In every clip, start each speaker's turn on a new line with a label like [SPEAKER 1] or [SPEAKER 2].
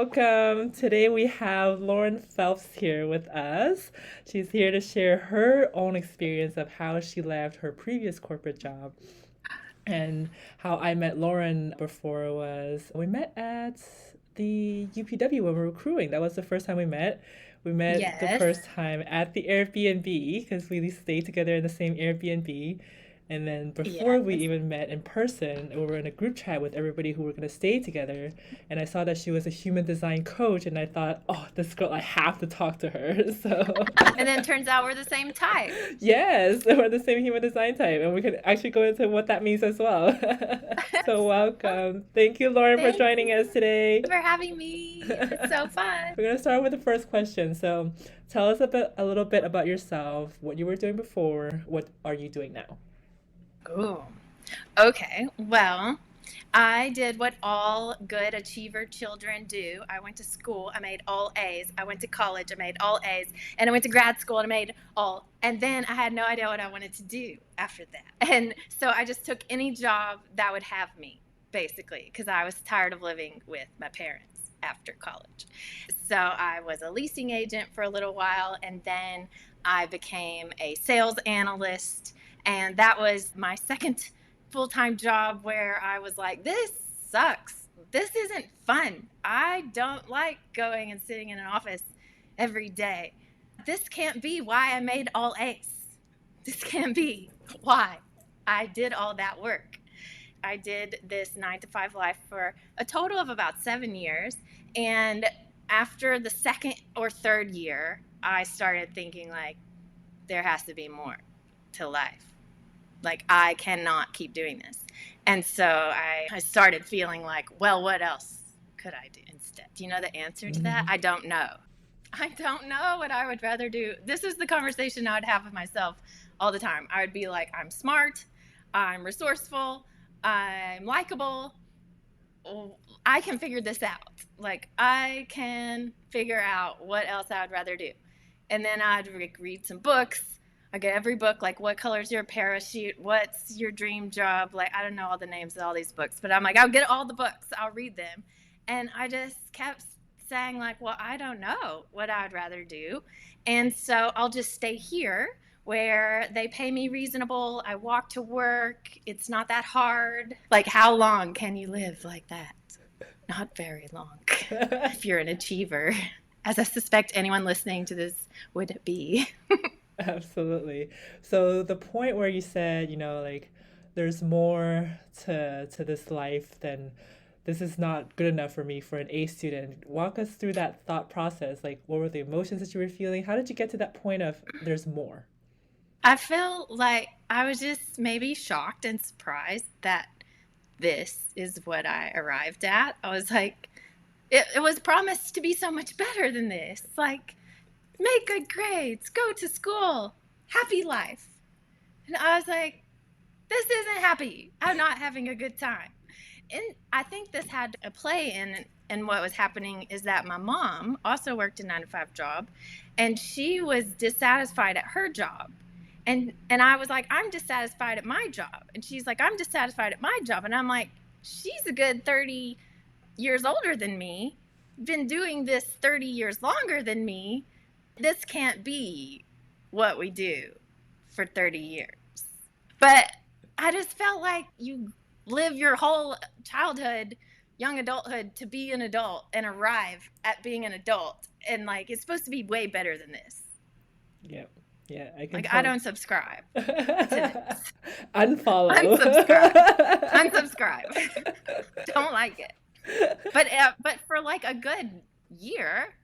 [SPEAKER 1] welcome. Today we have Lauren Phelps here with us. She's here to share her own experience of how she left her previous corporate job. And how I met Lauren before was we met at the UPW when we were crewing. That was the first time we met. We met the
[SPEAKER 2] Yes.
[SPEAKER 1] first time at the Airbnb because we stayed together in the same Airbnb. And then before we
[SPEAKER 2] Yes.
[SPEAKER 1] even met in person, we were in a group chat with everybody who were going to stay together. And I saw that she was a human design coach, and I thought, oh, this girl, I have to talk to her. So,
[SPEAKER 2] And then turns out we're the same type.
[SPEAKER 1] yes, we're the same human design type, and we can actually go into what that means as well. So,
[SPEAKER 2] So,
[SPEAKER 1] welcome. Thank you, Lauren, for
[SPEAKER 2] thank
[SPEAKER 1] joining
[SPEAKER 2] you
[SPEAKER 1] us today.
[SPEAKER 2] for having me. It's so fun.
[SPEAKER 1] We're gonna start with the first question. So, tell us a little bit about yourself, what you were doing before, what are you doing now?
[SPEAKER 2] Ooh. Okay. Well, I did what all good achiever children do. I went to school. I made all A's. I went to college. I made all A's. And I went to grad school and I made all. And then I had no idea what I wanted to do after that. And so I just took any job that would have me, basically, because I was tired of living with my parents after college. So I was a leasing agent for a little while. And then I became a sales analyst. And that was my second full time job where I was like, this sucks. This isn't fun. I don't like going and sitting in an office every day. This can't be why I made all A's. This can't be why I did all that work. I did this 9 to 5 life for a total of about 7 years. And after the second or third year, I started thinking, like, there has to be more to life. Like, I cannot keep doing this. And so I started feeling like, well, what else could I do instead? Do you know the answer to that?
[SPEAKER 1] Hmm.
[SPEAKER 2] I don't know. I don't know what I would rather do. This is the conversation I would have with myself all the time. I would be like, I'm smart, I'm resourceful, I'm likable. I can figure this out. Like, I can figure out what else I would rather do. And then I'd read some books. I get every book, like, what color's your parachute? What's your dream job? Like, I don't know all the names of all these books, but I'm like, I'll get all the books, I'll read them. And I just kept saying, like, well, I don't know what I'd rather do. And so I'll just stay here where they pay me reasonable. I walk to work. It's not that hard. Like, how long can you live like that? Not very long if you're an achiever, as I suspect anyone listening to this would be.
[SPEAKER 1] Absolutely. So the point where you said, like there's more to this life than this is not good enough for me for an A student. Walk us through that thought process. Like what were the emotions that you were feeling? How did you get to that point of there's more?
[SPEAKER 2] I feel like I was just maybe shocked and surprised that this is what I arrived at. I was like, it was promised to be so much better than this. Like, make good grades, go to school, happy life. And I was like, this isn't happy. I'm not having a good time. And I think this had a play in what was happening is that my mom also worked a 9 to 5 job, and she was dissatisfied at her job. And I was like, I'm dissatisfied at my job. And she's like, I'm dissatisfied at my job. And I'm like, she's a good 30 years older than me, been doing this 30 years longer than me. This can't be what we do for 30 years. But I just felt like you live your whole childhood, young adulthood to be an adult and arrive at being an adult. And like, it's supposed to be way better than this.
[SPEAKER 1] Yeah. Yeah, I can
[SPEAKER 2] Like, I
[SPEAKER 1] tell.
[SPEAKER 2] don't subscribe to this.
[SPEAKER 1] Unfollow.
[SPEAKER 2] Unsubscribe. Unsubscribe. Don't like it. But for like a good year,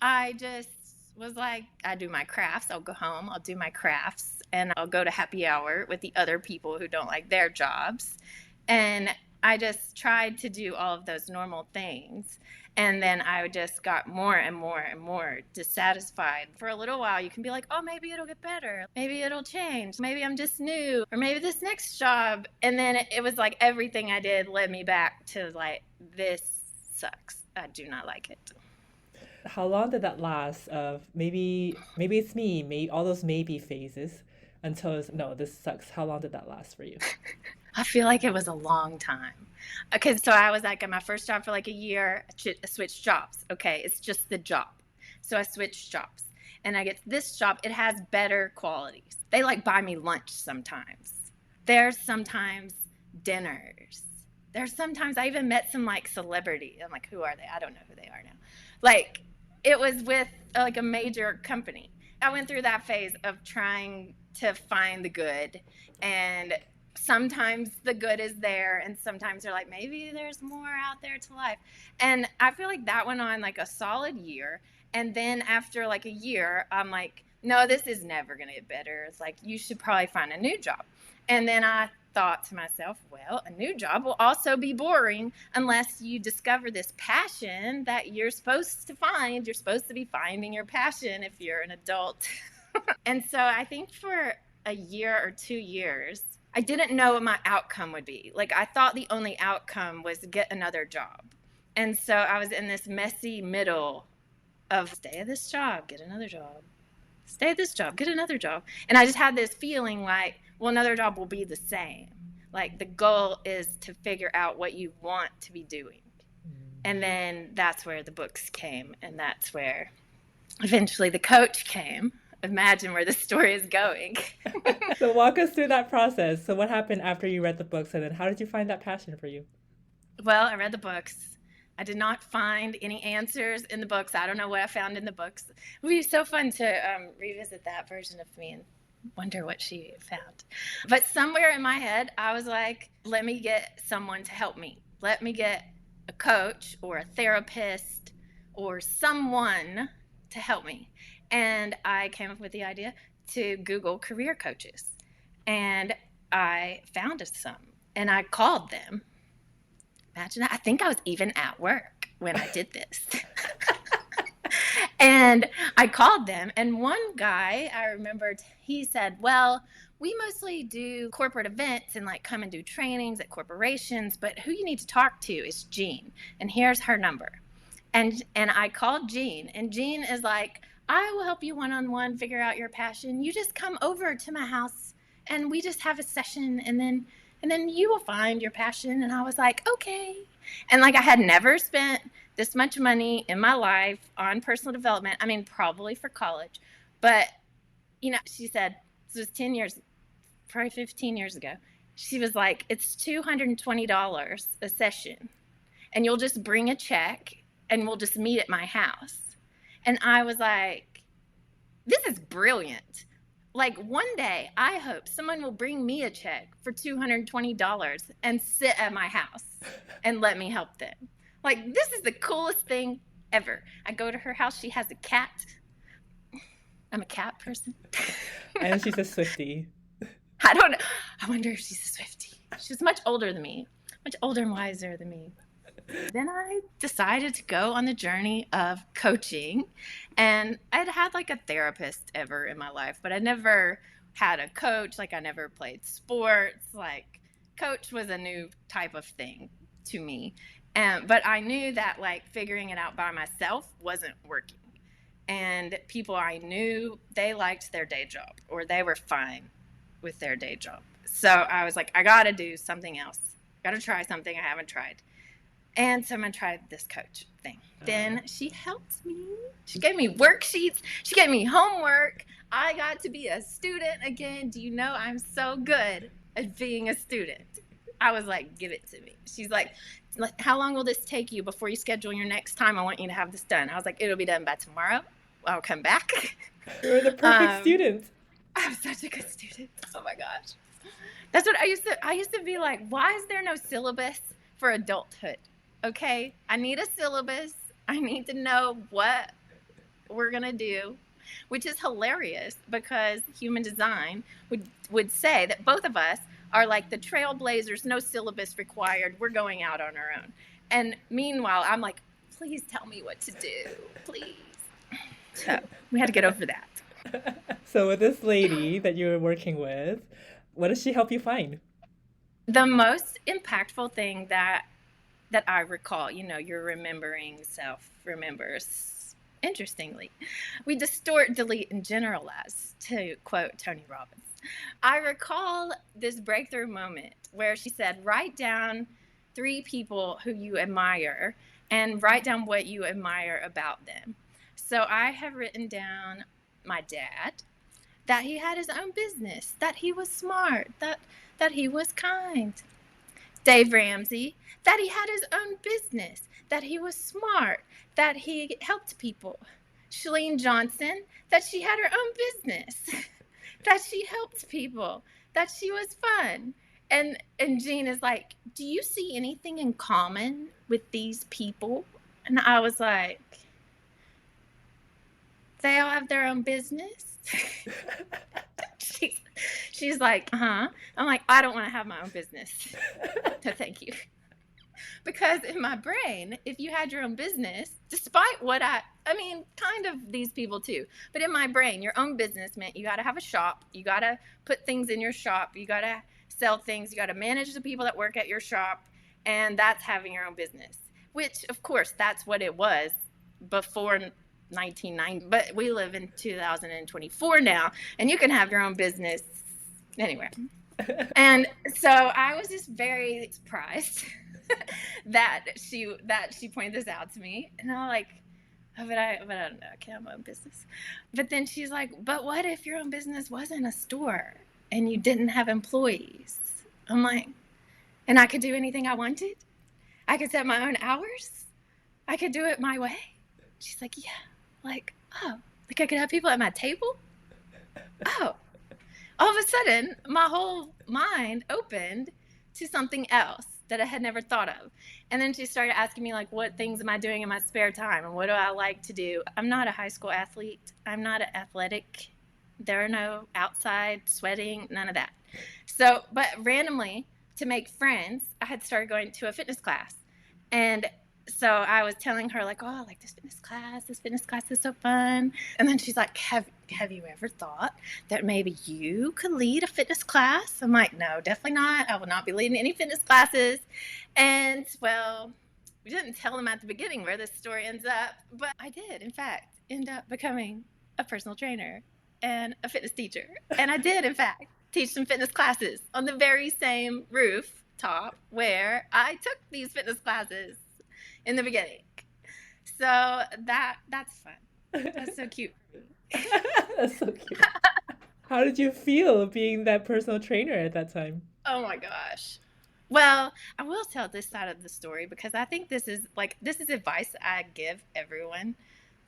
[SPEAKER 2] I just was like, I do my crafts. I'll go home. I'll do my crafts, and I'll go to happy hour with the other people who don't like their jobs. And I just tried to do all of those normal things. And then I just got more and more and more dissatisfied. For a little while, you can be like, oh, maybe it'll get better. Maybe it'll change. Maybe I'm just new. Or maybe this next job. And then it was like everything I did led me back to like, this sucks. I do not like it.
[SPEAKER 1] How long did that last? Of maybe it's me, maybe all those maybe phases until it's no, this sucks. How long did that last for you?
[SPEAKER 2] I feel like it was a long time. Okay, so I was like at my first job for like a year. I switched jobs. Okay, it's just the job. So I switched jobs. And I get this job. It has better qualities. They like buy me lunch sometimes. There's sometimes dinners. There's sometimes I even met some like celebrity. I'm like, who are they? I don't know who they are now. Like, it was with like a major company. I went through that phase of trying to find the good, and sometimes the good is there, and sometimes they're like, maybe there's more out there to life. And I feel like that went on like a solid year. And then after like a year, I'm like, no, this is never going to get better. It's like, you should probably find a new job. And then I thought to myself, well, a new job will also be boring unless you discover this passion that you're supposed to find. You're supposed to be finding your passion if you're an adult. And so I think for a year or 2 years, I didn't know what my outcome would be. Like, I thought the only outcome was to get another job. And so I was in this messy middle of stay at this job, get another job, stay at this job, get another job. And I just had this feeling like, well, another job will be the same. Like, the goal is to figure out what you want to be doing. And then that's where the books came, and that's where eventually the coach came. Imagine where the story is going.
[SPEAKER 1] So walk us through that process. So what happened after you read the books, and then how did you find that passion for you?
[SPEAKER 2] Well, I read the books. I did not find any answers in the books. I don't know what I found in the books. It would be so fun to revisit that version of me and wonder what she found. But somewhere in my head, I was like, let me get someone to help me. Let me get a coach or a therapist or someone to help me. And I came up with the idea to Google career coaches. And I found some, and I called them. Imagine that. I think I was even at work when I did this. And I called them, and one guy I remembered, he said, well, we mostly do corporate events and like come and do trainings at corporations, but who you need to talk to is Jean, and here's her number. And I called Jean, and Jean is like, I will help you one-on-one figure out your passion. You just come over to my house and we just have a session, and then you will find your passion. And I was like, okay. And like, I had never spent this much money in my life on personal development. I mean, probably for college, but she said, this was 10 years, probably 15 years ago. She was like, it's $220 a session, and you'll just bring a check and we'll just meet at my house. And I was like, this is brilliant. Like, one day, I hope someone will bring me a check for $220 and sit at my house and let me help them. Like, this is the coolest thing ever. I go to her house. She has a cat. I'm a cat person.
[SPEAKER 1] And she's a Swiftie.
[SPEAKER 2] I don't know. I wonder if she's a Swiftie. She's much older than me, much older and wiser than me. Then I decided to go on the journey of coaching, and I'd had like a therapist ever in my life, but I never had a coach. Like, I never played sports. Like, coach was a new type of thing to me. But I knew that like figuring it out by myself wasn't working. And people I knew, they liked their day job, or they were fine with their day job. So I was like, I got to do something else. Got to try something I haven't tried. And so I'm going to try this coach thing. Then she helped me. She gave me worksheets. She gave me homework. I got to be a student again. Do you know I'm so good at being a student? I was like, give it to me. She's like, how long will this take you before you schedule your next time? I want you to have this done. I was like, it'll be done by tomorrow. I'll come back.
[SPEAKER 1] You're the perfect student.
[SPEAKER 2] I'm such a good student. Oh my gosh. That's what I used to be like, why is there no syllabus for adulthood? Okay, I need a syllabus. I need to know what we're going to do, which is hilarious because human design would say that both of us are like the trailblazers, no syllabus required. We're going out on our own. And meanwhile, I'm like, please tell me what to do, please. So we had to get over that.
[SPEAKER 1] So with this lady that you were working with, what does she help you find?
[SPEAKER 2] The most impactful thing that I recall, your remembering self remembers. Interestingly, we distort, delete, and generalize, to quote Tony Robbins. I recall this breakthrough moment where she said, write down 3 people who you admire and write down what you admire about them. So I have written down my dad, that he had his own business, that he was smart, that he was kind. Dave Ramsey, that he had his own business, that he was smart, that he helped people. Shalene Johnson, that she had her own business, that she helped people, that she was fun. And Jean is like, do you see anything in common with these people? And I was like, they all have their own business. she's like, uh-huh. I'm like, I don't want to have my own business. No, thank you. Because in my brain, if you had your own business, despite what I mean, kind of these people too, but in my brain, your own business meant you got to have a shop, you got to put things in your shop, you got to sell things, you got to manage the people that work at your shop, and that's having your own business, which of course that's what it was before 1990, but we live in 2024 now, and you can have your own business anywhere. And so I was just very surprised that she pointed this out to me, and I'm like, oh, but I don't know, I can't have my own business. But then she's like, but what if your own business wasn't a store and you didn't have employees? I'm like, and I could do anything I wanted? I could set my own hours? I could do it my way? She's like, yeah. Like, oh, like I could have people at my table? Oh. All of a sudden, my whole mind opened to something else that I had never thought of. And then she started asking me, like, what things am I doing in my spare time? And what do I like to do? I'm not a high school athlete. I'm not athletic. There are no outside sweating, none of that. So, but randomly, to make friends, I had started going to a fitness class. And so I was telling her, like, oh, I like this fitness class is so fun. And then she's like, have you ever thought that maybe you could lead a fitness class? I'm like, no, definitely not. I will not be leading any fitness classes. And well, we didn't tell them at the beginning where this story ends up, but I did, in fact, end up becoming a personal trainer and a fitness teacher. And I did, in fact, teach some fitness classes on the very same rooftop where I took these fitness classes in the beginning. So that's fun. That's so cute.
[SPEAKER 1] That's so cute. How did you feel being that personal trainer at that time?
[SPEAKER 2] Oh my gosh. Well, I will tell this side of the story because I think this is advice I give everyone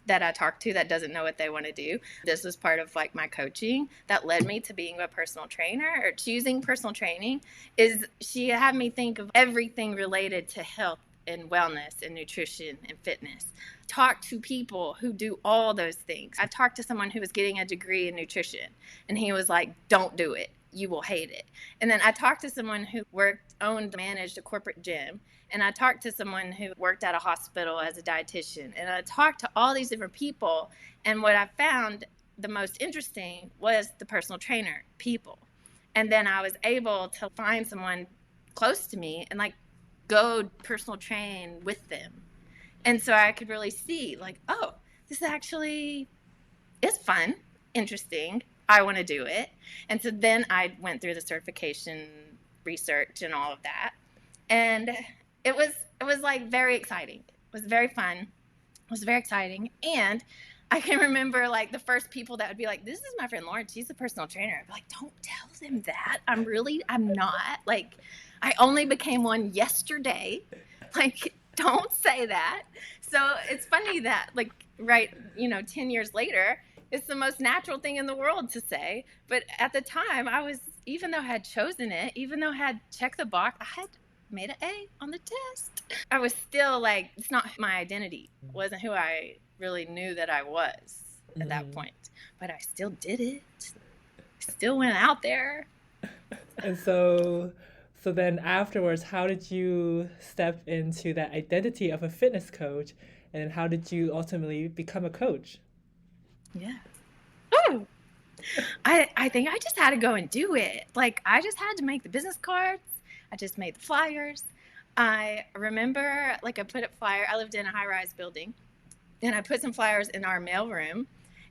[SPEAKER 2] that I talk to that doesn't know what they want to do. This was part of like my coaching that led me to being a personal trainer or choosing personal training. Is she had me think of everything related to health and wellness and nutrition and fitness. Talk to people who do all those things. I talked to someone who was getting a degree in nutrition, and he was like, don't do it. You will hate it. And then I talked to someone who owned, managed a corporate gym. And I talked to someone who worked at a hospital as a dietitian. And I talked to all these different people. And what I found the most interesting was the personal trainer people. And then I was able to find someone close to me and like go personal train with them. And so I could really see like, oh, this actually is fun, interesting. I want to do it. And so then I went through the certification research and all of that. And it was like very exciting. It was very fun. It was very exciting. And I can remember like the first people that would be like, this is my friend Lauren. She's a personal trainer. I'd be like, don't tell them that. I'm not. Like, I only became one yesterday. Like, don't say that. So it's funny that like, right, 10 years later, it's the most natural thing in the world to say. But at the time even though I had chosen it, even though I had checked the box, I had made an A on the test. I was still like, it's not my identity. It wasn't who I really knew that I was at that point. But I still did it. Still went out there.
[SPEAKER 1] And so then afterwards, how did you step into that identity of a fitness coach? And how did you ultimately become a coach?
[SPEAKER 2] Yeah. Oh, I think I just had to go and do it. Like, I just had to make the business cards. I just made the flyers. I remember, like, I put up flyer. I lived in a high-rise building, and I put some flyers in our mailroom,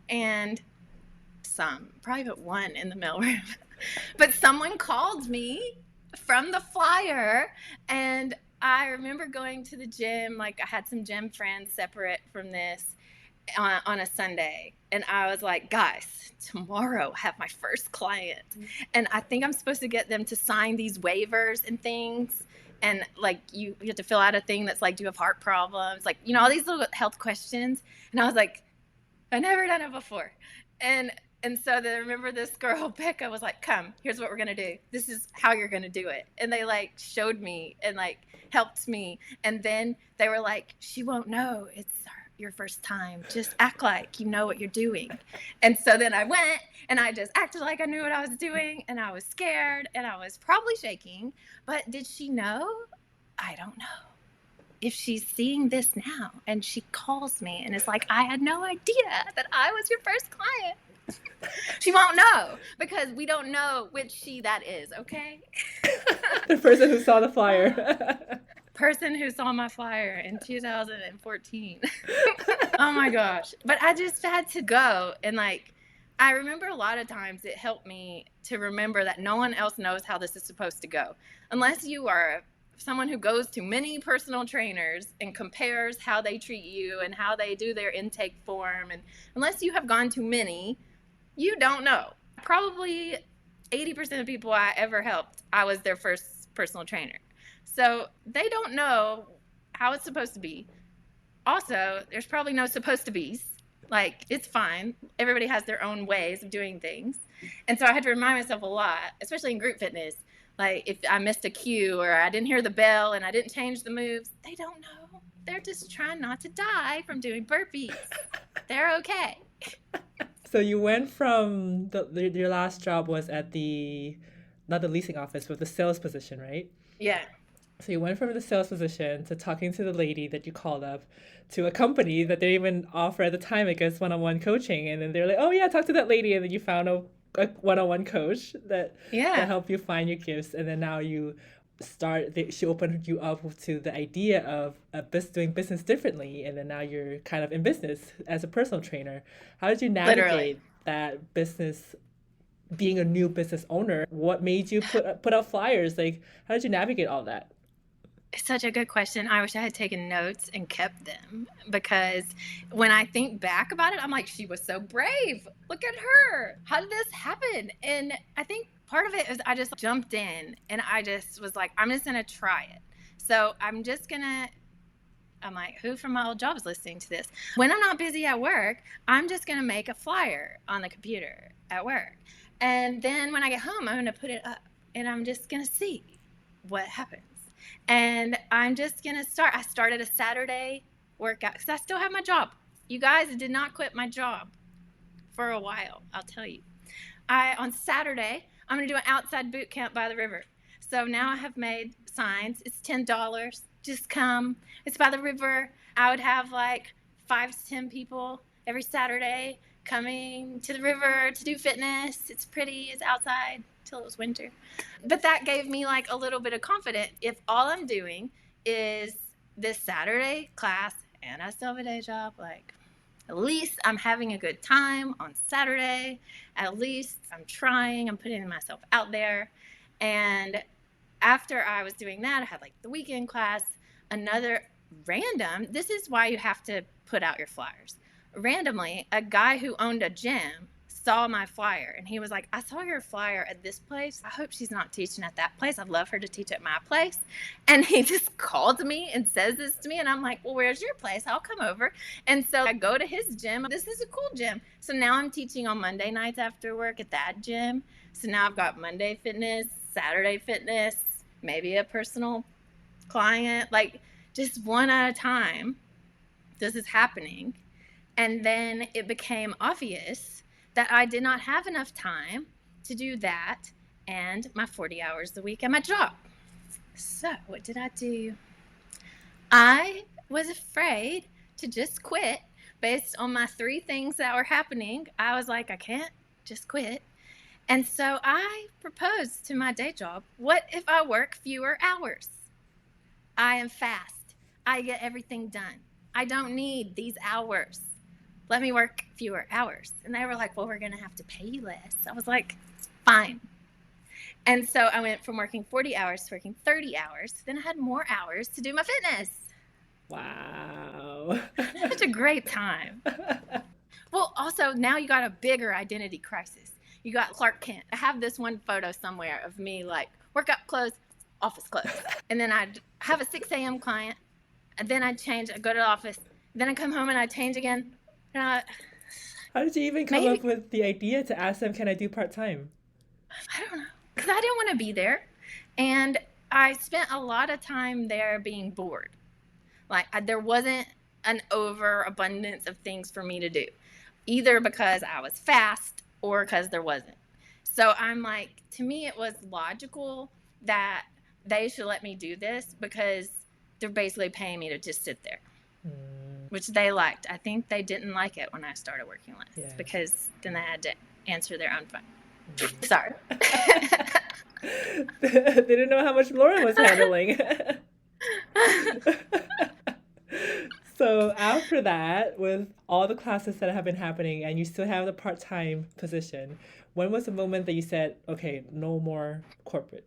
[SPEAKER 2] and probably but one in the mailroom. But someone called me from the flyer, and I remember going to the gym. Like, I had some gym friends separate from this on a Sunday, and I was like, guys, tomorrow I have my first client, and I think I'm supposed to get them to sign these waivers and things. And like, you have to fill out a thing that's like, do you have heart problems, like, all these little health questions. And I was like, I never done it before. And so I remember this girl, Becca, was like, come, here's what we're going to do. This is how you're going to do it. And they like showed me and like helped me. And then they were like, she won't know it's your first time. Just act like you know what you're doing. And so then I went and I just acted like I knew what I was doing. And I was scared and I was probably shaking. But did she know? I don't know. If she's seeing this now and she calls me and is like, I had no idea that I was your first client, she won't know, because we don't know which she that is, okay?
[SPEAKER 1] The person who saw the flyer.
[SPEAKER 2] Person who saw my flyer in 2014. Oh my gosh. But I just had to go. And like, I remember a lot of times it helped me to remember that no one else knows how this is supposed to go. Unless you are someone who goes to many personal trainers and compares how they treat you and how they do their intake form. And unless you have gone to many, you don't know. Probably 80% of people I ever helped, I was their first personal trainer. So they don't know how it's supposed to be. Also, there's probably no supposed to be's. Like, it's fine. Everybody has their own ways of doing things. And so I had to remind myself a lot, especially in group fitness. Like, if I missed a cue or I didn't hear the bell and I didn't change the moves, they don't know. They're just trying not to die from doing burpees. They're okay.
[SPEAKER 1] So you went from your last job was at not the leasing office, but the sales position, right?
[SPEAKER 2] Yeah.
[SPEAKER 1] So you went from the sales position to talking to the lady that you called up to a company that they even offer at the time, I guess, one-on-one coaching. And then they're like, oh yeah, talk to that lady. And then you found a one-on-one coach that
[SPEAKER 2] Yeah.
[SPEAKER 1] helped you find your gifts. And then now she opened you up to the idea of doing business differently. And then now you're kind of in business as a personal trainer. How did you
[SPEAKER 2] Literally.
[SPEAKER 1] navigate that business, being a new business owner? What made you put out flyers? Like, how did you navigate all that?
[SPEAKER 2] It's such a good question. I wish I had taken notes and kept them, because when I think back about it, I'm like, she was so brave. Look at her. How did this happen? And I think part of it is I just jumped in and I just was like, I'm just going to try it. So I'm like, who from my old job is listening to this? When I'm not busy at work, I'm just going to make a flyer on the computer at work. And then when I get home, I'm going to put it up and I'm just going to see what happens. And I'm just going to start. I started a Saturday workout because I still have my job. You guys, I did not quit my job for a while, I'll tell you. On Saturday, I'm going to do an outside boot camp by the river. So now I have made signs. It's $10. Just come. It's by the river. I would have like 5 to 10 people every Saturday coming to the river to do fitness. It's pretty. It's outside till it was winter. But that gave me like a little bit of confidence. If all I'm doing is this Saturday class and I still have a day job, like, at least I'm having a good time on Saturday. At least I'm trying. I'm putting myself out there. And after I was doing that, I had like the weekend class, another random. This is why you have to put out your flyers. Randomly, a guy who owned a gym saw my flyer and he was like, I saw your flyer at this place. I hope she's not teaching at that place. I'd love her to teach at my place. And he just called me and says this to me. And I'm like, well, where's your place? I'll come over. And so I go to his gym. This is a cool gym. So now I'm teaching on Monday nights after work at that gym. So now I've got Monday fitness, Saturday fitness, maybe a personal client, like just one at a time. This is happening. And then it became obvious that I did not have enough time to do that and my 40 hours a week at my job. So what did I do? I was afraid to just quit based on my 3 things that were happening. I was like, I can't just quit. And so I proposed to my day job, what if I work fewer hours? I am fast. I get everything done. I don't need these hours. Let me work fewer hours. And they were like, well, we're going to have to pay you less. I was like, fine. And so I went from working 40 hours to working 30 hours. Then I had more hours to do my fitness.
[SPEAKER 1] Wow.
[SPEAKER 2] Such a great time. Well, also, now you got a bigger identity crisis. You got Clark Kent. I have this one photo somewhere of me like workout clothes, office clothes. And then I'd have a 6 a.m. client. And then I'd change. I'd go to the office. Then I'd come home and I'd change again. And
[SPEAKER 1] How did you even come up
[SPEAKER 2] maybe,
[SPEAKER 1] with the idea to ask them, can I do part-time?
[SPEAKER 2] I don't know. Because I didn't want to be there. And I spent a lot of time there being bored. Like, there wasn't an overabundance of things for me to do, either because I was fast or because there wasn't. So I'm like, to me, it was logical that they should let me do this because they're basically paying me to just sit there, which they liked. I think they didn't like it when I started working less
[SPEAKER 1] Yeah.
[SPEAKER 2] because then I had to answer their own phone. Sorry.
[SPEAKER 1] They didn't know how much Lauren was handling. So after that, with all the classes that have been happening and you still have the part-time position, when was the moment that you said, okay, no more corporate?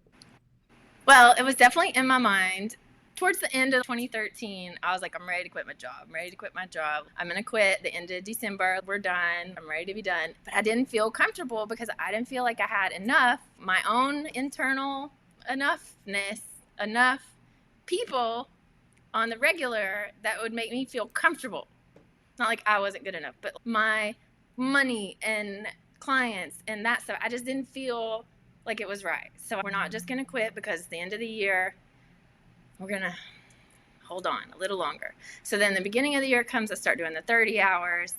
[SPEAKER 2] Well, it was definitely in my mind. Towards the end of 2013, I was like, I'm ready to quit my job. I'm ready to quit my job. I'm going to quit the end of December. We're done. I'm ready to be done. But I didn't feel comfortable because I didn't feel like I had enough, my own internal enoughness, enough people on the regular that would make me feel comfortable. Not like I wasn't good enough, but my money and clients and that stuff, I just didn't feel like it was right. So we're not just going to quit because it's the end of the year. We're going to hold on a little longer. So then the beginning of the year comes, I start doing the 30 hours.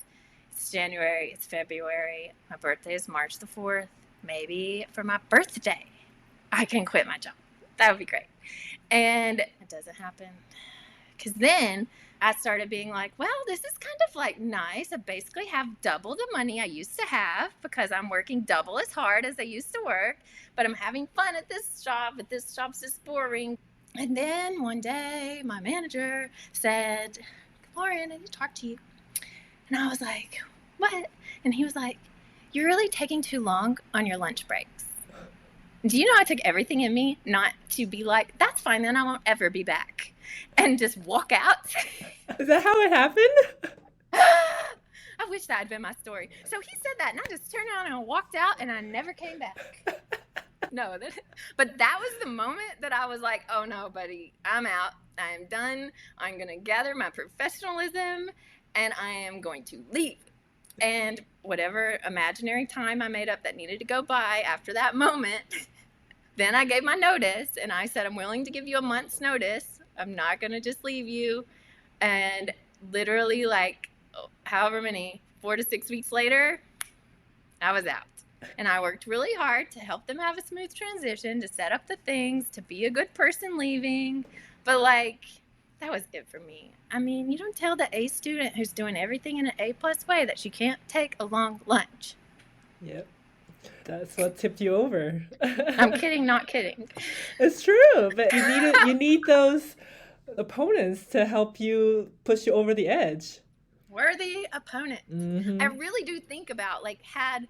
[SPEAKER 2] It's January, it's February. My birthday is March the 4th. Maybe for my birthday, I can quit my job. That would be great. And it doesn't happen. Because then I started being like, well, this is kind of like nice. I basically have double the money I used to have because I'm working double as hard as I used to work, but I'm having fun at this job, but this job's just boring. And then one day my manager said, Lauren, I need to talk to you. And I was like, what? And he was like, you're really taking too long on your lunch breaks. Do you know I took everything in me not to be like, that's fine, then I won't ever be back, and just walk out?
[SPEAKER 1] Is that how it happened?
[SPEAKER 2] I wish that had been my story. So he said that, and I just turned around and walked out, and I never came back. No, but that was the moment that I was like, oh no, buddy, I'm out. I am done. I'm going to gather my professionalism, and I am going to leave. And whatever imaginary time I made up that needed to go by after that moment, then I gave my notice, and I said, I'm willing to give you a month's notice. I'm not going to just leave you. And literally, like, however many, 4 to 6 weeks later, I was out. And I worked really hard to help them have a smooth transition, to set up the things, to be a good person leaving. But, like, that was it for me. I mean, you don't tell the A student who's doing everything in an A+ way that she can't take a long lunch.
[SPEAKER 1] Yep. That's what tipped you over.
[SPEAKER 2] I'm kidding, not kidding.
[SPEAKER 1] It's true, but you need those opponents to help you push you over the edge.
[SPEAKER 2] Worthy opponent.
[SPEAKER 1] Mm-hmm.
[SPEAKER 2] I really do think about, like, had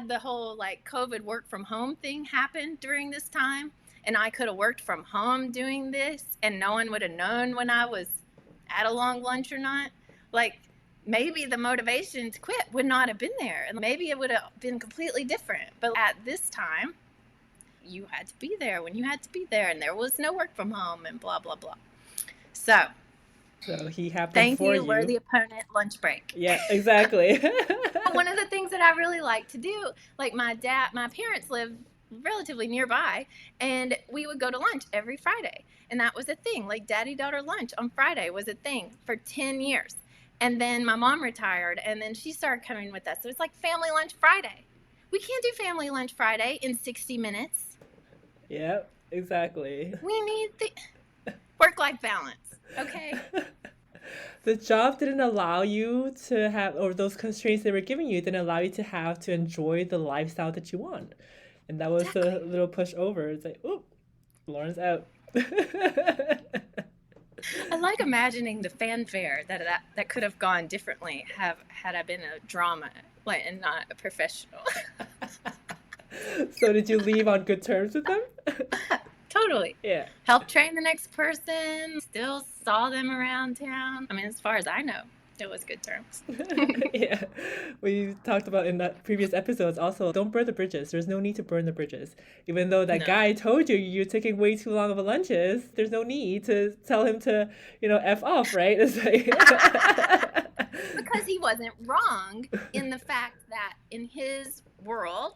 [SPEAKER 2] the whole, like, COVID work from home thing happened during this time, and I could have worked from home doing this, and no one would have known when I was at a long lunch or not. Like, maybe the motivation to quit would not have been there, and maybe it would have been completely different. But at this time, you had to be there when you had to be there, and there was no work from home and blah, blah, blah. So
[SPEAKER 1] he happened
[SPEAKER 2] thank
[SPEAKER 1] for
[SPEAKER 2] you,
[SPEAKER 1] you.
[SPEAKER 2] worthy opponent, lunch break.
[SPEAKER 1] Yeah, exactly.
[SPEAKER 2] One of the things that I really like to do, like my parents live relatively nearby, and we would go to lunch every Friday. And that was a thing. Like, daddy-daughter lunch on Friday was a thing for 10 years. And then my mom retired, and then she started coming with us. So it's like family lunch Friday. We can't do family lunch Friday in 60 minutes.
[SPEAKER 1] Yep, exactly.
[SPEAKER 2] We need the work-life balance, okay?
[SPEAKER 1] The job didn't allow you to have, or those constraints they were giving you didn't allow you to have to enjoy the lifestyle that you want. And that was
[SPEAKER 2] Exactly.
[SPEAKER 1] a little push over. It's like, oop, Lauren's out.
[SPEAKER 2] I like imagining the fanfare that could have gone differently have had I been a drama like and not a professional.
[SPEAKER 1] So did you leave on good terms with them?
[SPEAKER 2] Totally.
[SPEAKER 1] Yeah.
[SPEAKER 2] Helped train the next person, still saw them around town. I mean, as far as I know, it was good terms.
[SPEAKER 1] Yeah. We talked about in that previous episodes also, don't burn the bridges. There's no need to burn the bridges. Even though that
[SPEAKER 2] No.
[SPEAKER 1] guy told you you're taking way too long of a lunches, there's no need to tell him to, F off, right? It's like
[SPEAKER 2] Because he wasn't wrong in the fact that in his world,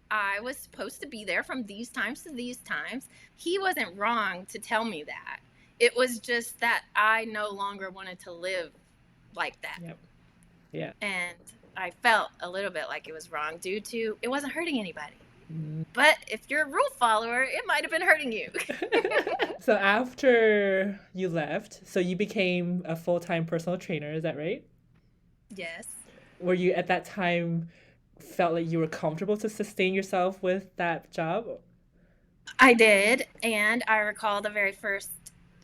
[SPEAKER 2] I was supposed to be there from these times to these times. He wasn't wrong to tell me that. It was just that I no longer wanted to live like that.
[SPEAKER 1] Yep. Yeah.
[SPEAKER 2] And I felt a little bit like it was wrong due to it wasn't hurting anybody.
[SPEAKER 1] Mm.
[SPEAKER 2] But if you're a rule follower, it might have been hurting you.
[SPEAKER 1] So after you left, so you became a full-time personal trainer, is that right?
[SPEAKER 2] Yes.
[SPEAKER 1] Were you at that time felt like you were comfortable to sustain yourself with that job?
[SPEAKER 2] I did. And I recall the very first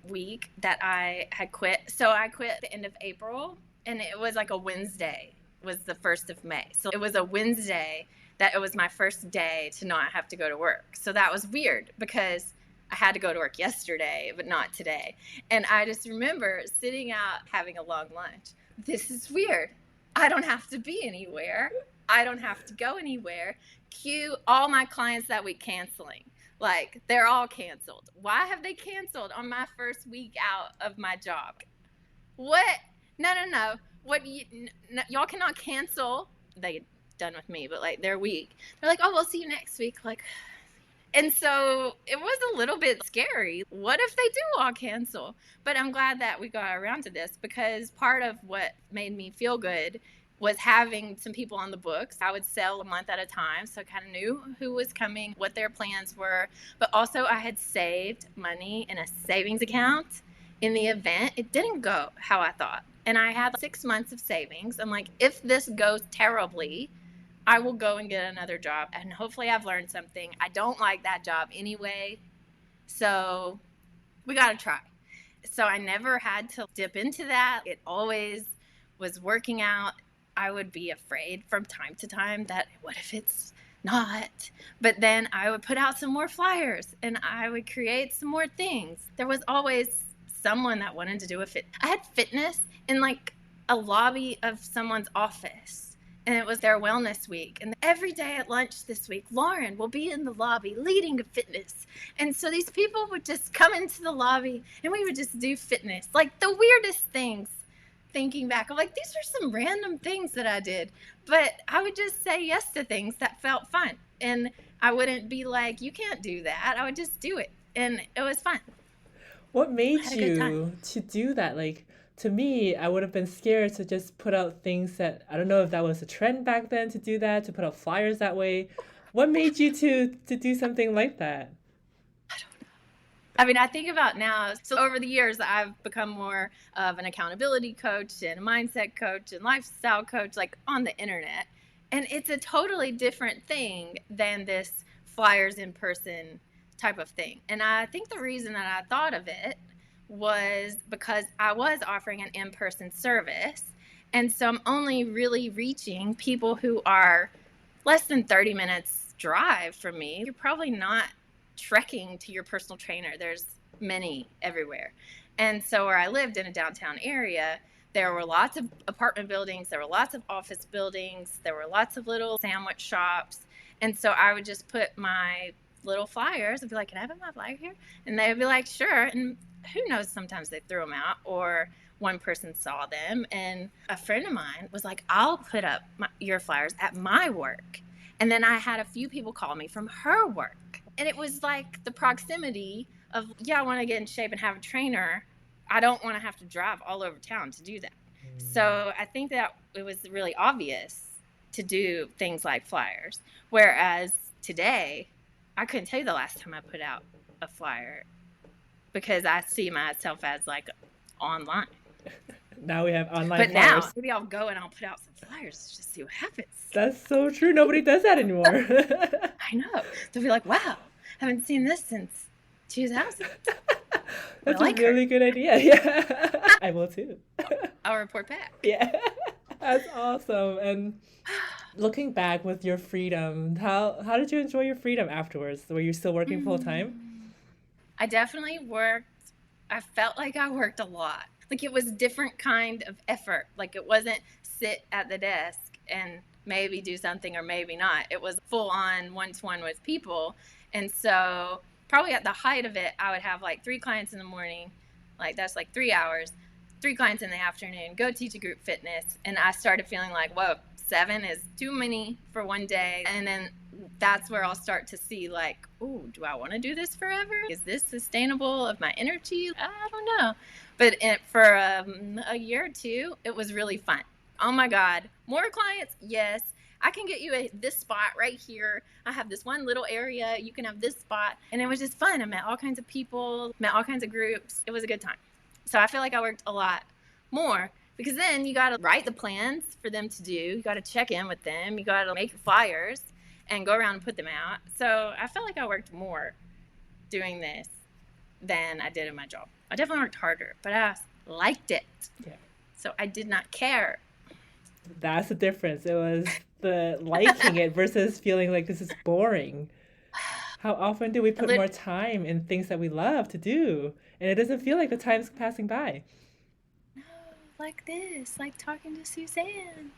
[SPEAKER 2] week that I had quit. So I quit at the end of April, and it was like a Wednesday, was the 1st of May. So it was a Wednesday that it was my first day to not have to go to work. So that was weird because I had to go to work yesterday, but not today. And I just remember sitting out having a long lunch. This is weird. I don't have to be anywhere. I don't have to go anywhere. Cue all my clients that week canceling. Like, they're all canceled. Why have they canceled on my first week out of my job? What? No. What y'all cannot cancel. They done with me, but like their week. They're like, oh, we'll see you next week. Like, and so it was a little bit scary. What if they do all cancel? But I'm glad that we got around to this because part of what made me feel good was having some people on the books. I would sell a month at a time, so I kind of knew who was coming, what their plans were. But also I had saved money in a savings account in the event it didn't go how I thought. And I had 6 months of savings. I'm like, if this goes terribly, I will go and get another job. And hopefully I've learned something. I don't like that job anyway. So we got to try. So I never had to dip into that. It always was working out. I would be afraid from time to time that what if it's not? But then I would put out some more flyers and I would create some more things. There was always someone that wanted to do a fit. I had fitness in like a lobby of someone's office. And it was their wellness week. And every day at lunch this week, Lauren will be in the lobby leading a fitness. And so these people would just come into the lobby and we would just do fitness. Like the weirdest things, thinking back. I'm like, these are some random things that I did. But I would just say yes to things that felt fun. And I wouldn't be like, you can't do that. I would just do it. And it was fun.
[SPEAKER 1] What
[SPEAKER 2] I
[SPEAKER 1] made
[SPEAKER 2] had a good time.
[SPEAKER 1] you to do that? Like, to me, I would have been scared to just put out things that I don't know if that was a trend back then to do that, to put out flyers that way. What made you to do something like that?
[SPEAKER 2] I mean, I think about now, so over the years, I've become more of an accountability coach and a mindset coach and lifestyle coach, like on the internet. And it's a totally different thing than this flyers in person type of thing. And I think the reason that I thought of it was because I was offering an in person service. And so I'm only really reaching people who are less than 30 minutes drive from me. You're probably not trekking to your personal trainer. There's many everywhere. And so where I lived in a downtown area, there were lots of apartment buildings, there were lots of office buildings, there were lots of little sandwich shops. And so I would just put my little flyers and be like, can I have my flyer here? And they would be like, sure. And who knows, sometimes they threw them out or one person saw them. And a friend of mine was like, I'll put up your flyers at my work. And then I had a few people call me from her work. And it was like the proximity of, yeah, I want to get in shape and have a trainer. I don't want to have to drive all over town to do that. So I think that it was really obvious to do things like flyers. Whereas today, I couldn't tell you the last time I put out a flyer because I see myself as like online.
[SPEAKER 1] Now we have online
[SPEAKER 2] But
[SPEAKER 1] flyers.
[SPEAKER 2] now, maybe I'll go and I'll put out some flyers just to see what happens.
[SPEAKER 1] That's so true. Nobody does that anymore.
[SPEAKER 2] I know. They'll be like, wow, I haven't seen this since 2000. I
[SPEAKER 1] That's a
[SPEAKER 2] like her.
[SPEAKER 1] really good idea. Yeah, I will too.
[SPEAKER 2] I'll report back.
[SPEAKER 1] Yeah, that's awesome. And looking back with your freedom, how did you enjoy your freedom afterwards? Were you still working full time?
[SPEAKER 2] Mm. I definitely worked. I felt like I worked a lot. Like it was different kind of effort. Like it wasn't sit at the desk and maybe do something or maybe not. It was full on one-to-one with people. And so probably at the height of it, I would have like 3 clients in the morning, like that's like 3 hours, 3 clients in the afternoon, go teach a group fitness. And I started feeling like, whoa, 7 is too many for one day. And then that's where I'll start to see like, oh, do I want to do this forever? Is this sustainable of my energy? I don't know. But for a year or two, it was really fun. Oh my God, more clients? Yes. I can get you this spot right here. I have this one little area. You can have this spot. And it was just fun. I met all kinds of people, met all kinds of groups. It was a good time. So I feel like I worked a lot more because then you got to write the plans for them to do. You got to check in with them. You got to make your flyers and go around and put them out. So I felt like I worked more doing this than I did in my job. I definitely worked harder, but I liked it.
[SPEAKER 1] Yeah,
[SPEAKER 2] So I did not care.
[SPEAKER 1] that's the difference. It was the liking it versus feeling like this is boring. How often do we put more time in things that we love to do, and it doesn't feel like the time's passing by?
[SPEAKER 2] No, like this, like talking to Suzanne,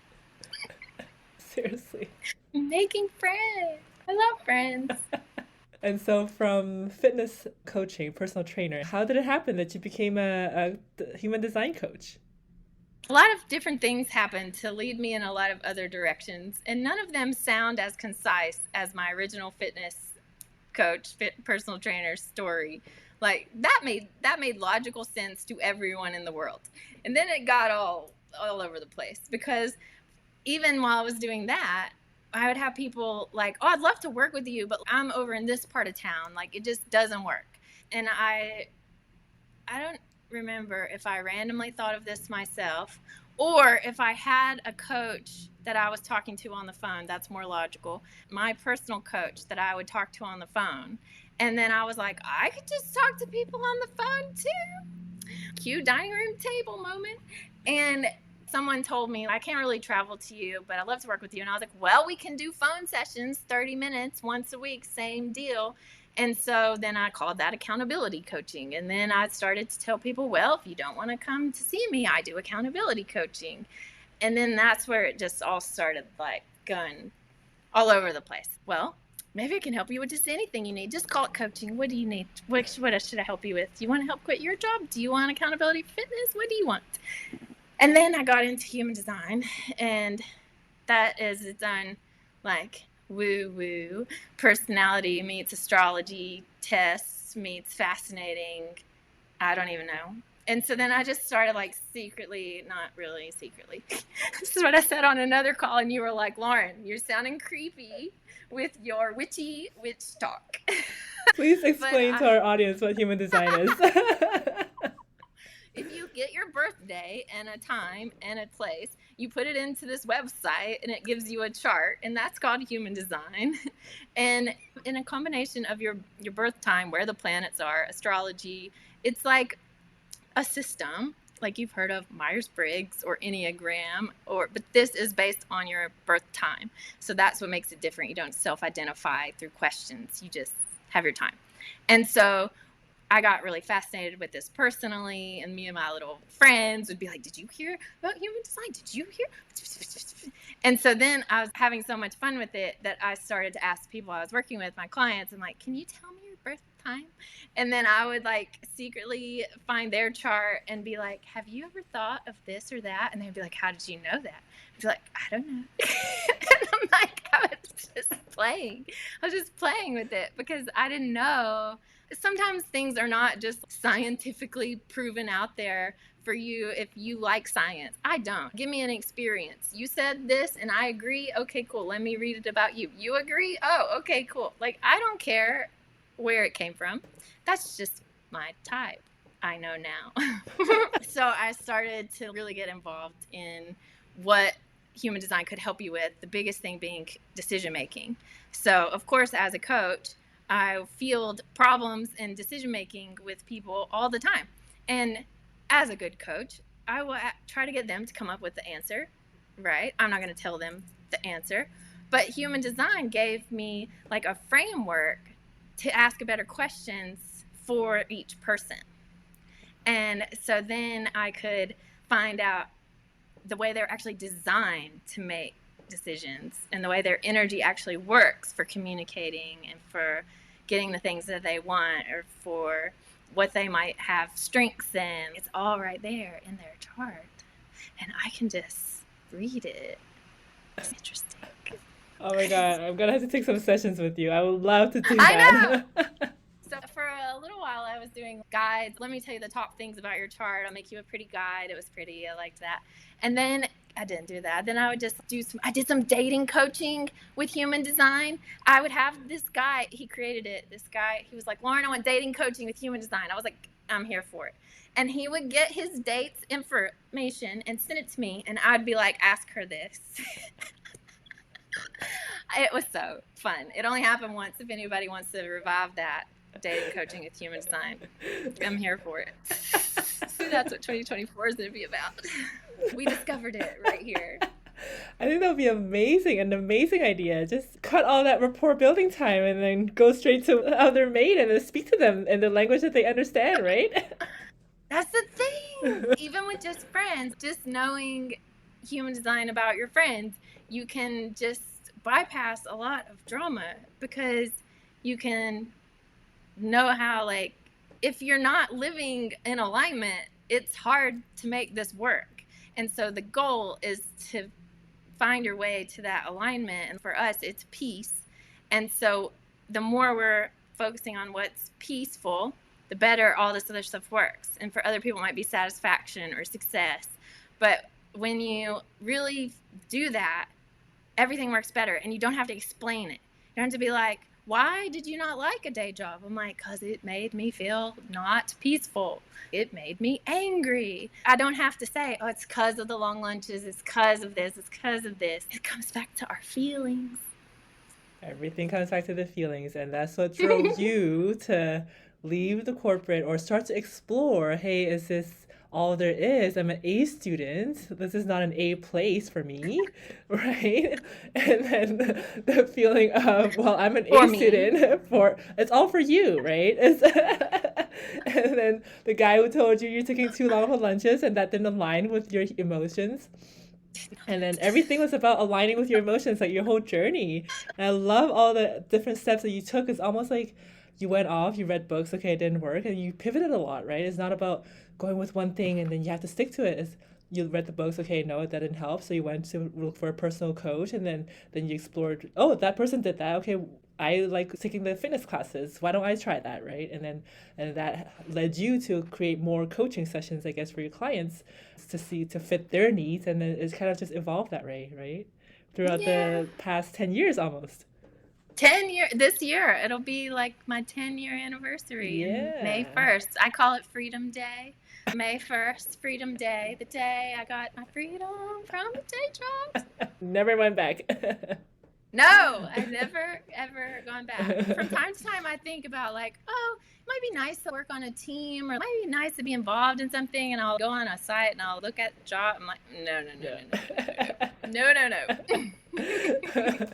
[SPEAKER 1] Seriously.
[SPEAKER 2] making friends. I love friends.
[SPEAKER 1] And so, from fitness coaching, personal trainer, how did it happen that you became a human design coach?
[SPEAKER 2] A lot of different things happened to lead me in a lot of other directions, and none of them sound as concise as my original fitness coach, personal trainer story. Like that made logical sense to everyone in the world, and then it got all over the place because even while I was doing that, I would have people like, "Oh, I'd love to work with you, but I'm over in this part of town. Like it just doesn't work." And I don't remember if I randomly thought of this myself or if I had a coach that I was talking to on the phone. That's more logical. My personal coach that I would talk to on the phone. And then I was like, I could just talk to people on the phone too. Cue dining room table moment. And someone told me, I can't really travel to you, but I'd love to work with you. And I was like, well, we can do phone sessions, 30 minutes once a week, same deal. And so then I called that accountability coaching. And then I started to tell people, well, if you don't want to come to see me, I do accountability coaching. And then that's where it just all started like going all over the place. Well, maybe I can help you with just anything you need. Just call it coaching. What do you need? What should I help you with? Do you want to help quit your job? Do you want accountability fitness? What do you want? And then I got into human design, and that is its own like woo woo personality meets astrology tests meets fascinating. I don't even know. And so then I just started like secretly, not really secretly. This is what I said on another call, and you were like, Lauren, you're sounding creepy with your witchy witch talk.
[SPEAKER 1] Please
[SPEAKER 2] But
[SPEAKER 1] explain to our audience what human design is.
[SPEAKER 2] if you get your birthday and a time and a place, you put it into this website and it gives you a chart, and that's called human design. And in a combination of your birth time, where the planets are, astrology, it's like a system like you've heard of Myers-Briggs or Enneagram, but this is based on your birth time. So that's what makes it different. You don't self-identify through questions. You just have your time. And so I got really fascinated with this personally, and me and my little friends would be like, did you hear about human design? Did you hear? And so then I was having so much fun with it that I started to ask people I was working with, my clients, I'm like, can you tell me your birth time? And then I would like secretly find their chart and be like, have you ever thought of this or that? And they'd be like, how did you know that? I'd be like, I don't know. And I'm like, I was just playing. I was just playing with it because I didn't know. Sometimes things are not just scientifically proven out there for you if you like science. I don't. Give me an experience. You said this and I agree. Okay, cool. Let me read it about you. You agree? Oh, okay, cool. Like, I don't care where it came from. That's just my type. I know now. So I started to really get involved in what human design could help you with, the biggest thing being decision making. So, of course, as a coach, I field problems and decision making with people all the time. And as a good coach, I will try to get them to come up with the answer, right? I'm not going to tell them the answer. But human design gave me like a framework to ask better questions for each person. And so then I could find out the way they're actually designed to make decisions and the way their energy actually works for communicating and for getting the things that they want or for what they might have strengths in. It's all right there in their chart. And I can just read it. It's interesting.
[SPEAKER 1] Oh my God, I'm gonna have to take some sessions with you. I would love to do
[SPEAKER 2] I know.
[SPEAKER 1] that.
[SPEAKER 2] So for a little while, I was doing guides. Let me tell you the top things about your chart. I'll make you a pretty guide. It was pretty. I liked that. And then I didn't do that. Then I would just do some. I did some dating coaching with human design. I would have this guy. He created it. This guy. He was like, Lauren, I want dating coaching with human design. I was like, I'm here for it. And he would get his dates information and send it to me, and I'd be like, ask her this. It was so fun. It only happened once. If anybody wants to revive that, dating coaching with human design, I'm here for it. That's what 2024 is going to be about. We discovered it right here.
[SPEAKER 1] I think that would be amazing, an amazing idea. Just cut all that rapport building time and then go straight to how they're made and then speak to them in the language that they understand, right?
[SPEAKER 2] That's the thing. Even with just friends, just knowing human design about your friends, you can just bypass a lot of drama because you can know how, like, if you're not living in alignment, it's hard to make this work. And so the goal is to find your way to that alignment. And for us, it's peace. And so the more we're focusing on what's peaceful, the better all this other stuff works. And for other people, it might be satisfaction or success. But when you really do that, everything works better. And you don't have to explain it. You don't have to be like, why did you not like a day job? I'm like, because it made me feel not peaceful. It made me angry. I don't have to say, oh, it's because of the long lunches. It's because of this. It's because of this. It comes back to our feelings.
[SPEAKER 1] Everything comes back to the feelings, and that's what drove you to leave the corporate or start to explore, hey, is this all there is? I'm an A student. This is not an A place for me, right? And then the feeling of, well, I'm an
[SPEAKER 2] For
[SPEAKER 1] A
[SPEAKER 2] me.
[SPEAKER 1] student for it's all for you, right? And then the guy who told you you're taking too long for lunches and that didn't align with your emotions. And then everything was about aligning with your emotions, like your whole journey. And I love all the different steps that you took. It's almost like you went off, you read books, okay, it didn't work, and you pivoted a lot, right? It's not about going with one thing and then you have to stick to it. It's, you read the books, okay, no, that didn't help, so you went to look for a personal coach, and then you explored, oh, that person did that, okay, I like taking the fitness classes. Why don't I try that, right? And that led you to create more coaching sessions, I guess, for your clients to see to fit their needs, and then it's kind of just evolved that way, right? Throughout
[SPEAKER 2] Yeah.
[SPEAKER 1] the past 10 years almost.
[SPEAKER 2] 10 year this year. It'll be like my 10-year anniversary in May
[SPEAKER 1] Yeah.
[SPEAKER 2] 1st. I call it Freedom Day. May 1st, Freedom Day, the day I got my freedom from the day jobs.
[SPEAKER 1] Never went back.
[SPEAKER 2] No, I've never ever gone back. From time to time, I think about like, oh, it might be nice to work on a team, or it might be nice to be involved in something. And I'll go on a site and I'll look at the job. I'm like, no, no, no,
[SPEAKER 1] Yeah.
[SPEAKER 2] no, no, no, no, no, no.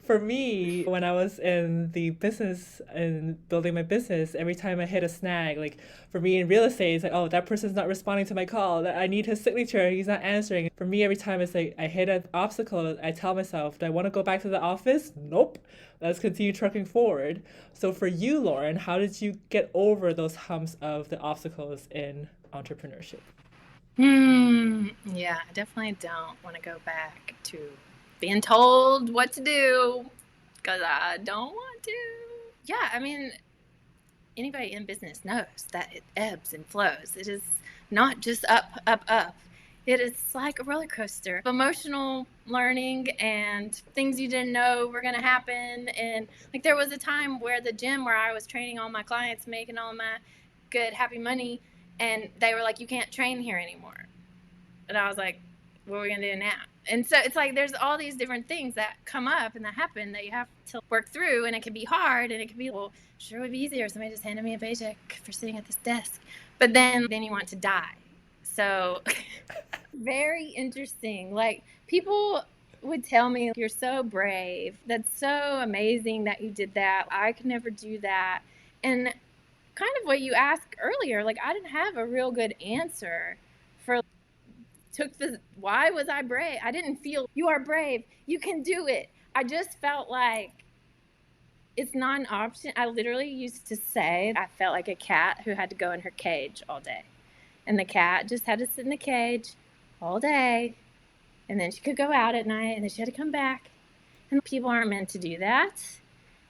[SPEAKER 1] For me, when I was in the business and building my business, every time I hit a snag, like for me in real estate, it's like, oh, that person's not responding to my call. I need his signature. He's not answering. For me, every time it's like I hit an obstacle, I tell myself, do I want to go back to the office? Nope. Let's continue trucking forward. So for you, Lauren, how did you get over those humps of the obstacles in entrepreneurship?
[SPEAKER 2] Yeah, I definitely don't want to go back to being told what to do because I don't want to. Yeah, I mean, anybody in business knows that it ebbs and flows. It is not just up, up, up. It is like a roller coaster of emotional learning and things you didn't know were going to happen. And like there was a time where the gym where I was training all my clients, making all my good, happy money, and they were like, you can't train here anymore. And I was like, what are we going to do now? And so it's like there's all these different things that come up and that happen that you have to work through, and it can be hard, and it can be, well, sure would be easier if somebody just handed me a paycheck for sitting at this desk. But then you want to die. So very interesting. Like, people would tell me, you're so brave. That's so amazing that you did that. I could never do that. And kind of what you asked earlier, like, I didn't have a real good answer for why was I brave? I didn't feel you are brave, you can do it. I just felt like it's not an option. I literally used to say I felt like a cat who had to go in her cage all day. And the cat just had to sit in the cage all day. And then she could go out at night, and then she had to come back. And people aren't meant to do that.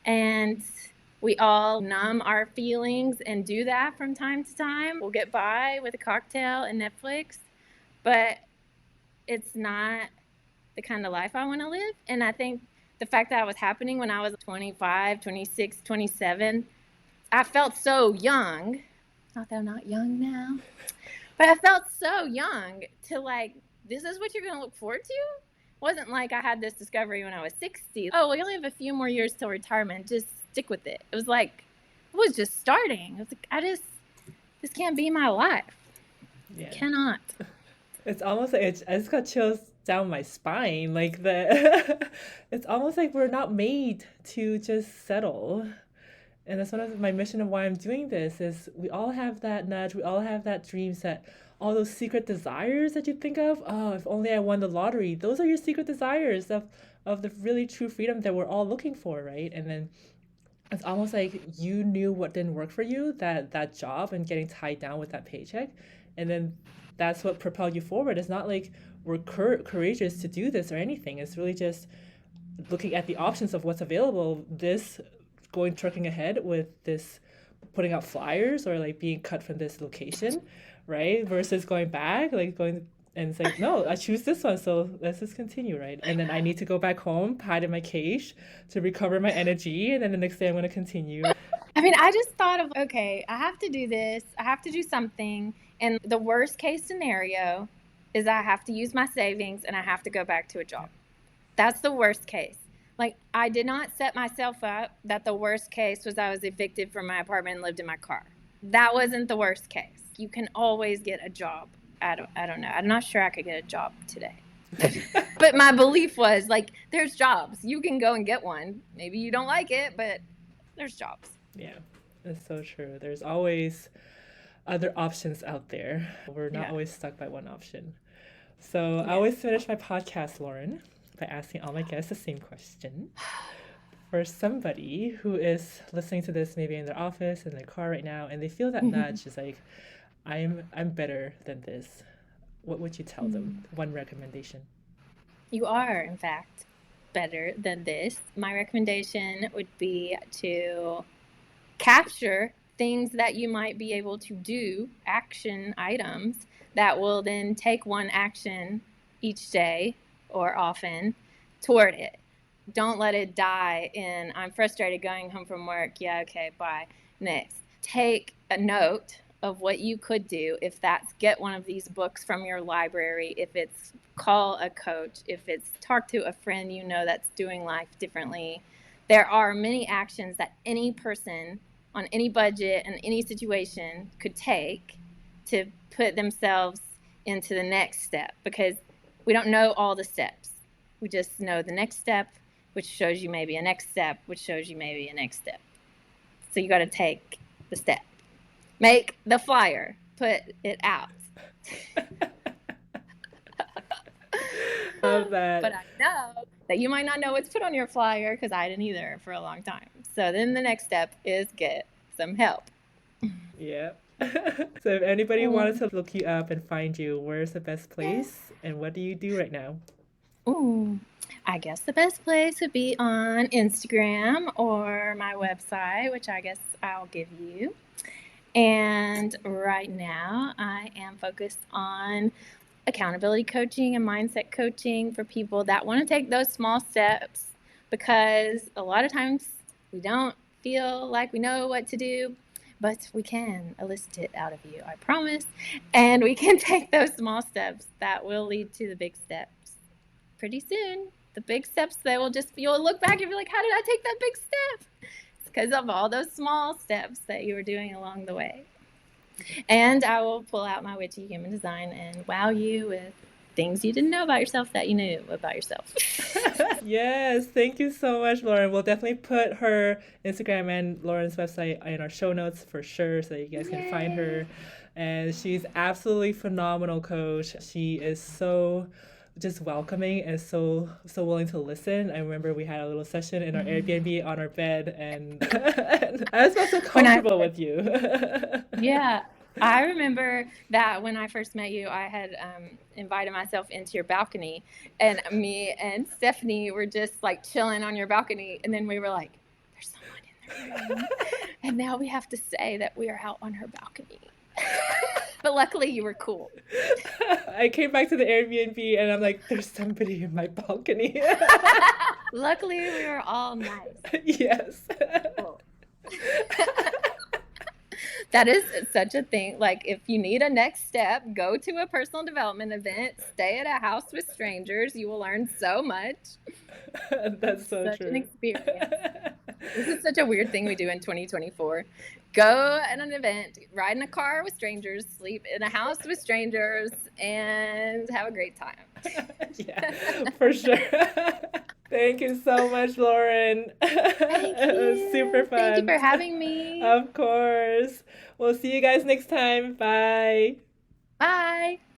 [SPEAKER 2] And we all numb our feelings and do that from time to time. We'll get by with a cocktail and Netflix, but it's not the kind of life I want to live. And I think the fact that it was happening when I was 25, 26, 27, I felt so young. Not that I'm not young now, but I felt so young to, like, this is what you're going to look forward to? It wasn't like I had this discovery when I was 60. Oh, we only have a few more years till retirement. Just stick with it. It was like, it was just starting. It was like, this can't be my life.
[SPEAKER 1] Yeah.
[SPEAKER 2] It cannot.
[SPEAKER 1] It's almost like I just got chills down my spine. Like it's almost like we're not made to just settle. And that's one of my mission of why I'm doing this is we all have that nudge, we all have that dream set, all those secret desires that you think of. Oh, if only I won the lottery. Those are your secret desires of the really true freedom that we're all looking for, right? And then it's almost like you knew what didn't work for you, that job and getting tied down with that paycheck, and then that's what propelled you forward. It's not like we're courageous to do this or anything. It's really just looking at the options of what's available. This going trucking ahead with this, putting out flyers or like being cut from this location, right? Versus going back, like going, and it's like, no, I choose this one, so let's just continue, right? And then I need to go back home, hide in my cage to recover my energy, and then the next day I'm going to continue.
[SPEAKER 2] I mean, I just thought of, okay, I have to do this, I have to do something, and the worst case scenario is I have to use my savings and I have to go back to a job. That's the worst case. Like, I did not set myself up that the worst case was I was evicted from my apartment and lived in my car. That wasn't the worst case. You can always get a job. I don't know. I'm not sure I could get a job today. But my belief was, like, there's jobs. You can go and get one. Maybe you don't like it, but there's jobs.
[SPEAKER 1] Yeah, that's so true. There's always other options out there. We're not always stuck by one option. So I always finish my podcast, Lauren, by asking all my guests the same question. For somebody who is listening to this maybe in their office, in their car right now, and they feel that nudge is like, I'm better than this. What would you tell them? One recommendation.
[SPEAKER 2] You are, in fact, better than this. My recommendation would be to capture things that you might be able to do, action items that will then take one action each day or often toward it. Don't let it die in, I'm frustrated going home from work. Yeah, okay, bye. Next. Take a note of what you could do. If that's get one of these books from your library, if it's call a coach, if it's talk to a friend you know that's doing life differently. There are many actions that any person on any budget and any situation could take to put themselves into the next step, because we don't know all the steps. We just know the next step, which shows you maybe a next step, which shows you maybe a next step. So you got to take the step. Make the flyer. Put it out.
[SPEAKER 1] Love that.
[SPEAKER 2] But I know that you might not know what's put on your flyer, because I didn't either for a long time. So then the next step is get some help.
[SPEAKER 1] Yeah. So if anybody wanted to look you up and find you, where's the best place and what do you do right now?
[SPEAKER 2] Ooh, I guess the best place would be on Instagram or my website, which I guess I'll give you. And right now I am focused on accountability coaching and mindset coaching for people that want to take those small steps, because a lot of times we don't feel like we know what to do, but we can elicit it out of you, I promise. And we can take those small steps that will lead to the big steps pretty soon. The big steps that will just, you'll look back and be like, how did I take that big step? It's because of all those small steps that you were doing along the way. And I will pull out my witchy human design and wow you with things you didn't know about yourself that you knew about yourself.
[SPEAKER 1] Yes, thank you so much, Lauren. We'll definitely put her Instagram and Lauren's website in our show notes for sure so that you guys can find
[SPEAKER 2] Yay.
[SPEAKER 1] her. And she's absolutely phenomenal coach. She is so just welcoming and so willing to listen. I remember we had a little session in our Airbnb on our bed and, and I just felt so
[SPEAKER 2] When I
[SPEAKER 1] comfortable with you.
[SPEAKER 2] Yeah, I remember that when I first met you, I had invited myself into your balcony, and me and Stephanie were just like chilling on your balcony, and then we were like, "There's someone in the room," and now we have to say that we are out on her balcony. But luckily, you were cool.
[SPEAKER 1] I came back to the Airbnb and I'm like, there's somebody in my balcony.
[SPEAKER 2] Luckily, we were all nice.
[SPEAKER 1] Yes.
[SPEAKER 2] Cool. That is such a thing. Like, if you need a next step, go to a personal development event, stay at a house with strangers. You will learn so much.
[SPEAKER 1] That's
[SPEAKER 2] It's
[SPEAKER 1] so
[SPEAKER 2] such an
[SPEAKER 1] true.
[SPEAKER 2] experience. This is such a weird thing we do in 2024. Go at an event, ride in a car with strangers, sleep in a house with strangers, and have a great time.
[SPEAKER 1] Yeah, for sure. Thank you so much, Lauren.
[SPEAKER 2] Thank
[SPEAKER 1] It was super
[SPEAKER 2] you. Thank you
[SPEAKER 1] fun.
[SPEAKER 2] for having me.
[SPEAKER 1] Of course. We'll see you guys next time. Bye.
[SPEAKER 2] Bye.